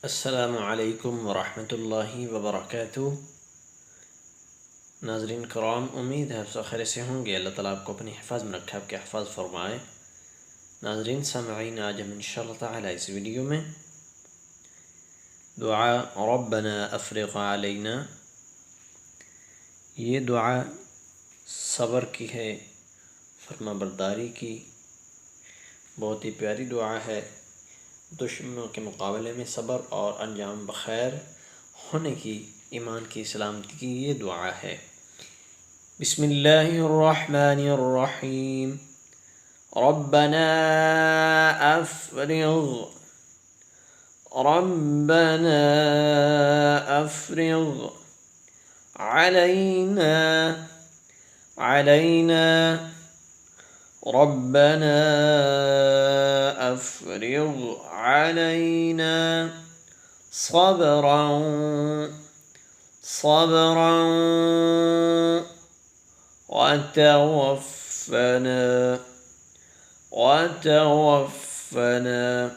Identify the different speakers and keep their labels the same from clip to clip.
Speaker 1: السلام علیکم ورحمۃ اللہ وبرکاتہ۔ ناظرین کرام، امید ہے آپ سب خیر سے ہوں گے۔ اللہ تعالیٰ آپ کو اپنے حفاظ میں رکھے، آپ کے حفاظ فرمائے۔ ناظرین سامعین، آج ہم انشاءاللہ تعالیٰ اس ویڈیو میں دعا ربنا افرغ علینا، یہ دعا صبر کی ہے، فرما برداری کی، بہت ہی پیاری دعا ہے۔ دشمنوں کے مقابلے میں صبر اور انجام بخیر ہونے کی، ایمان کی سلامتی کی یہ دعا ہے۔ بسم اللہ الرحمن الرحیم۔ ربنا ربنا افرغ علینا ربنا افرغ علینا صبرا وتوفنا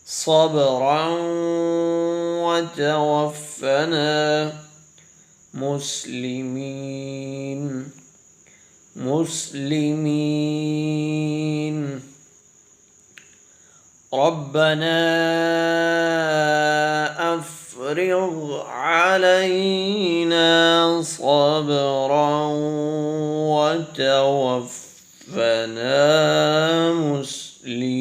Speaker 1: صبرا وتوفنا مسلمين. ربنا افرغ علينا صبرا وتوفنا مسلمين.